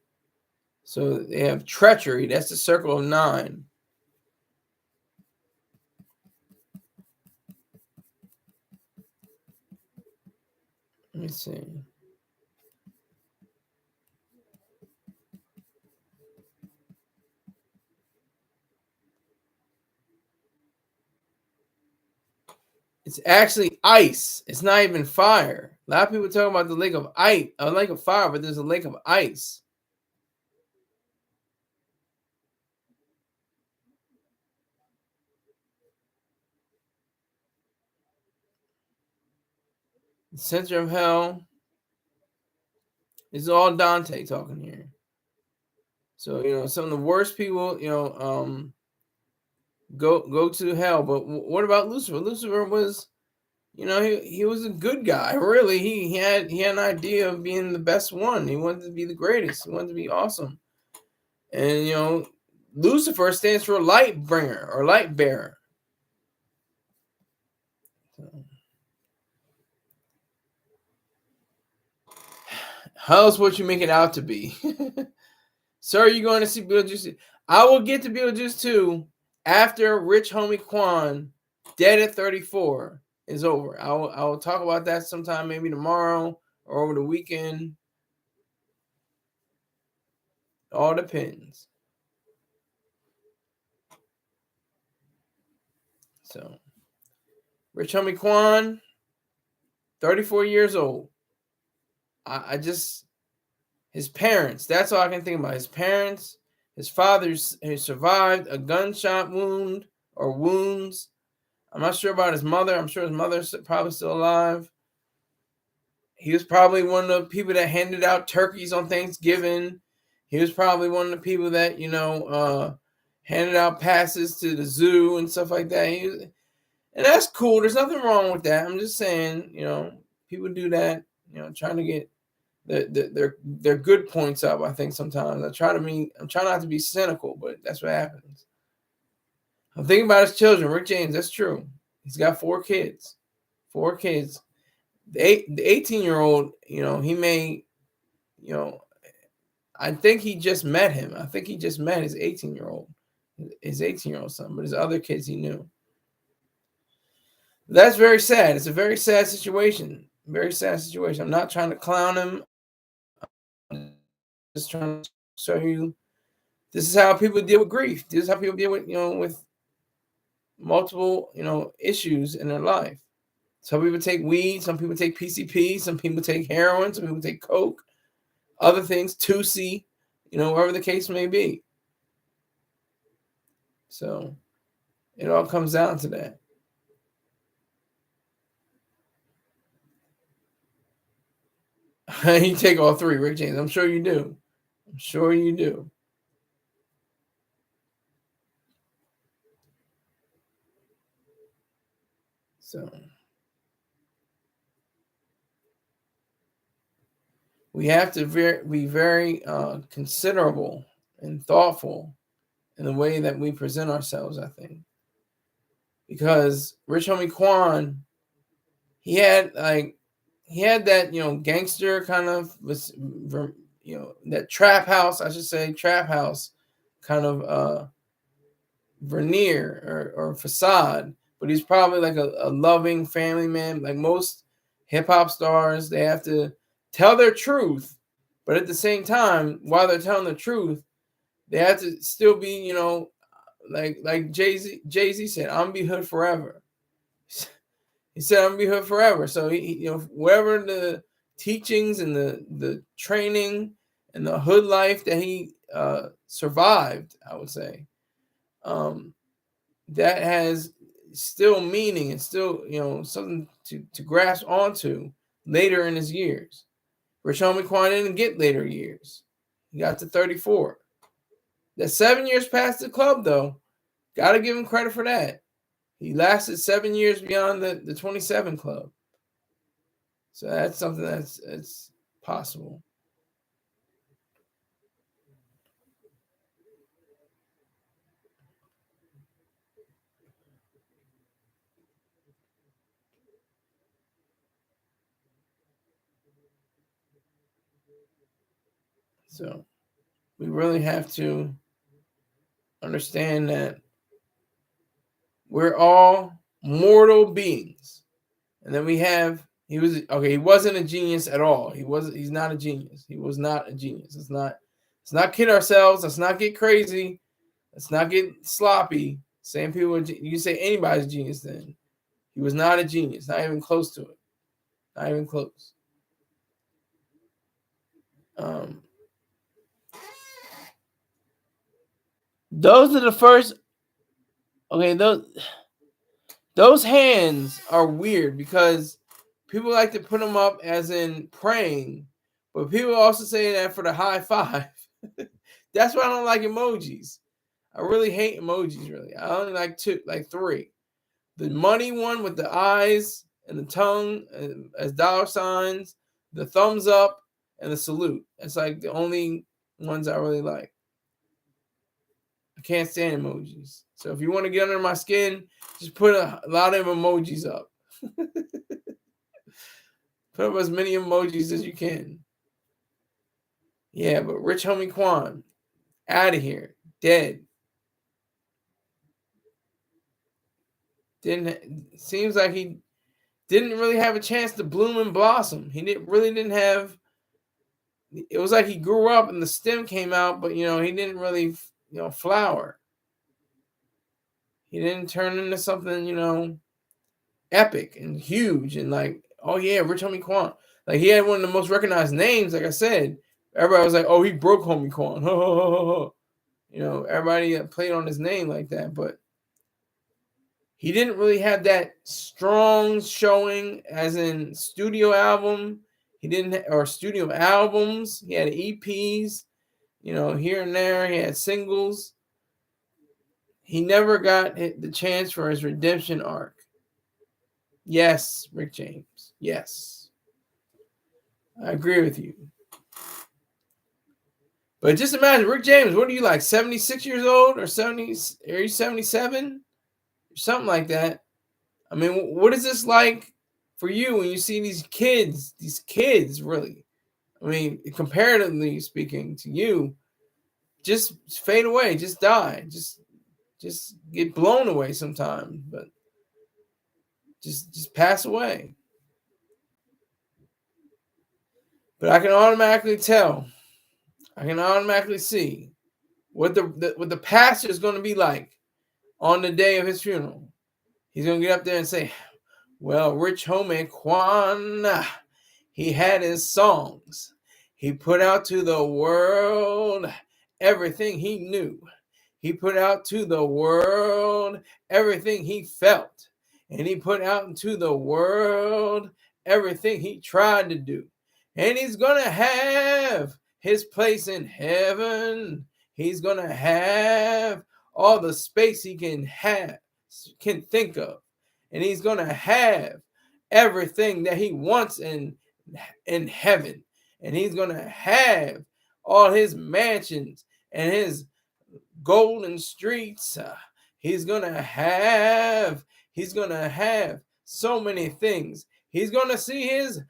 So they have treachery. That's the circle of 9. Let me see. It's actually ice. It's not even fire. A lot of people talk about the lake of ice, a lake of fire, but there's a lake of ice. The center of hell. This is all Dante talking here. So some of the worst people, go to hell. But what about Lucifer? Lucifer was, he was a good guy. Really, he had an idea of being the best one. He wanted to be the greatest. He wanted to be awesome. And Lucifer stands for light bringer or light bearer. So, hell's what you make it out to be. Sir, are you going to see Beetlejuice? I will get to Beetlejuice 2 after Rich Homie Quan, dead at 34, is over. I will talk about that sometime, maybe tomorrow or over the weekend. All depends. So, Rich Homie Quan, 34 years old. I just, his parents, that's all I can think about. His parents, his father survived a gunshot wound or wounds. I'm not sure about his mother. I'm sure his mother's probably still alive. He was probably one of the people that handed out turkeys on Thanksgiving. He was probably one of the people that, handed out passes to the zoo and stuff like that. And that's cool. There's nothing wrong with that. I'm just saying, people do that, trying to get their good points up. I think sometimes I'm trying not to be cynical, but that's what happens. I'm thinking about his children. Rick James, that's true. He's got 4 kids. 4 kids. The 18-year-old, he may, I think he just met him. I think he just met his 18-year-old son, but his other kids he knew. That's very sad. It's a very sad situation. Very sad situation. I'm not trying to clown him. I'm just trying to show you this is how people deal with grief. This is how people deal with, with multiple, issues in their life. Some people take weed, some people take PCP, some people take heroin, some people take coke, other things, Tusi, whatever the case may be. So it all comes down to that. You take all 3, Rick James. I'm sure you do. I'm sure you do. So we have to be very considerable and thoughtful in the way that we present ourselves, I think. Because Rich Homie Quan, he had that, gangster kind of, that trap house, I should say, trap house kind of veneer or facade, but he's probably like a loving family man. Like most hip hop stars, they have to tell their truth, but at the same time, while they're telling the truth, they have to still be, like Jay-Z said, I'm gonna be hood forever. He said, I'm gonna be hood forever. So he whatever the teachings and the training and the hood life that he survived, I would say, that has still meaning and still, something to grasp onto later in his years. Rich Homie Quan didn't get later years. He got to 34. That 7 years past the club, though. Got to give him credit for that. He lasted 7 years beyond the 27 club. So that's something that's possible. So we really have to understand that we're all mortal beings. And then he wasn't a genius at all. He's not a genius. He was not a genius. Let's not kid ourselves. Let's not get crazy. Let's not get sloppy. Saying people, you can say anybody's a genius then. He was not a genius, not even close to it. Not even close. Those are the first. Okay, those hands are weird because people like to put them up as in praying, but people also say that for the high five. That's why I don't like emojis. I really hate emojis. Really, I only like three. The money one with the eyes and the tongue as dollar signs, the thumbs up, and the salute. That's like the only ones I really like. I can't stand emojis. So if you want to get under my skin, just put a lot of emojis up. Put up as many emojis as you can. Yeah, but Rich Homie Quan, out of here, dead. Seems like he didn't really have a chance to bloom and blossom. He didn't have. It was like he grew up and the stem came out, but he didn't really flower. He didn't turn into something epic and huge and like, oh yeah, Rich Homie Quan. Like he had one of the most recognized names. Like I said, everybody was like, oh, he broke Homie Quan. Everybody played on his name like that, but he didn't really have that strong showing as in studio album. Or studio albums. He had EPs, here and there. He had singles. He never got the chance for his redemption arc. Yes, Rick James. Yes. I agree with you. But just imagine, Rick James, what are you like, 76 years old or 70? Are you 77? Something like that. I mean, what is this like for you when you see these kids really? I mean, comparatively speaking to you, just fade away, just die, just get blown away sometime, but just pass away. But I can automatically tell, I can automatically see what the pastor is going to be like on the day of his funeral. He's going to get up there and say, well, Rich Homie Quan, he had his songs. He put out to the world everything he knew. He put out to the world everything he felt. And he put out into the world everything he tried to do. And he's going to have his place in heaven. He's going to have all the space he can think of. And he's going to have everything that he wants in heaven. And he's going to have all his mansions and his golden streets. He's going to have so many things. He's going to see his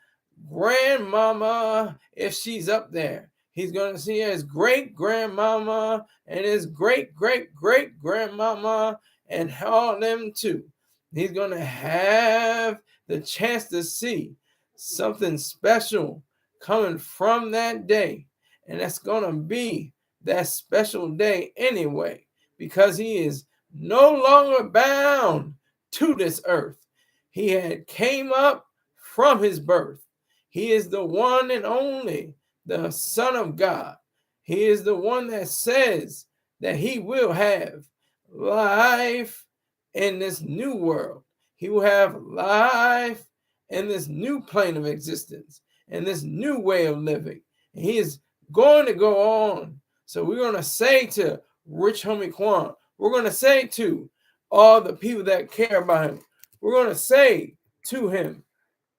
grandmama if she's up there. He's going to see his great grandmama and his great great great grandmama and all them too. He's going to have the chance to see something special coming from that day. And that's going to be that special day anyway, because he is no longer bound to this earth. He had came up from his birth. He is the one and only, the Son of God. He is the one that says that he will have life in this new world. He will have life in this new plane of existence, in this new way of living. And he is going to go on. So we're going to say to Rich Homie Quan, we're going to say to all the people that care about him, we're going to say to him,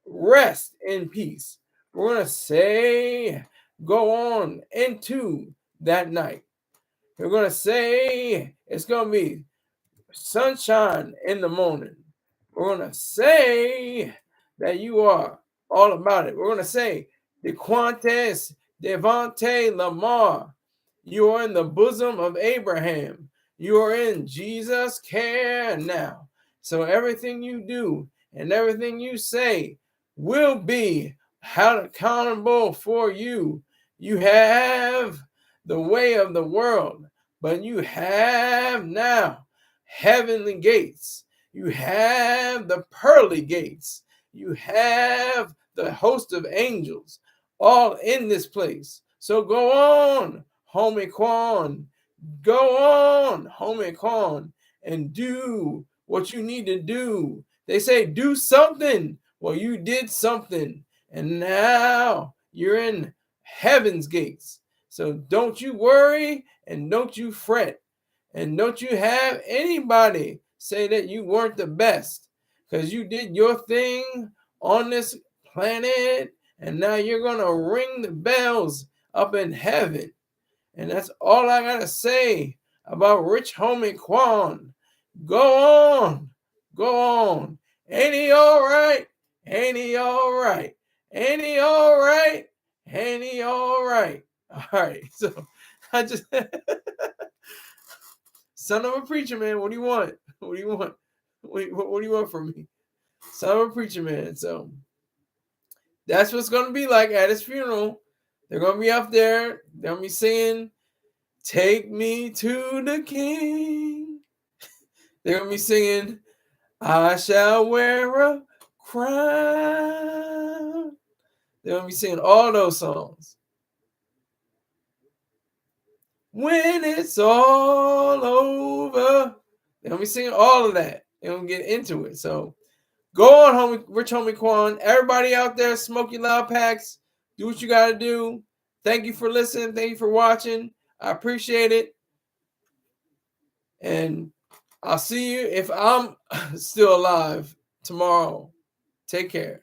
rest in peace. We're going to say, go on into that night. We're going to say it's going to be sunshine in the morning. We're going to say that you are all about it. We're going to say, DeQuantes, Devontae Lamar, You are in the bosom of Abraham. You are in Jesus' care now. So everything you do and everything you say will be held accountable for you. You have the way of the world, but you have now heavenly gates. You have the pearly gates. You have the host of angels all in this place. So go on, Homie Quan. Go on, Homie Quan, and do what you need to do. They say do something. Well, you did something, and now you're in heaven's gates. So don't you worry and don't you fret. And don't you have anybody say that you weren't the best, because you did your thing on this planet, and now you're going to ring the bells up in heaven. And that's all I got to say about Rich Homie Quan. Go on. Go on. Ain't he all right? Ain't he all right? Ain't he all right? Ain't he all right? All right. So I just... Son of a preacher, man. What do you want? What do you want? What do you want from me? Son of a preacher, man. So that's what's going to be like at his funeral. They're going to be up there. They're going to be singing, "Take me to the King." They're going to be singing, "I shall wear a crown." They're going to be singing all those songs. When it's all over, they're going to be singing all of that. They're going to get into it. So go on, Rich Homie Quan. Everybody out there, smoke your loud packs. Do what you got to do. Thank you for listening. Thank you for watching. I appreciate it. And I'll see you if I'm still alive tomorrow. Take care.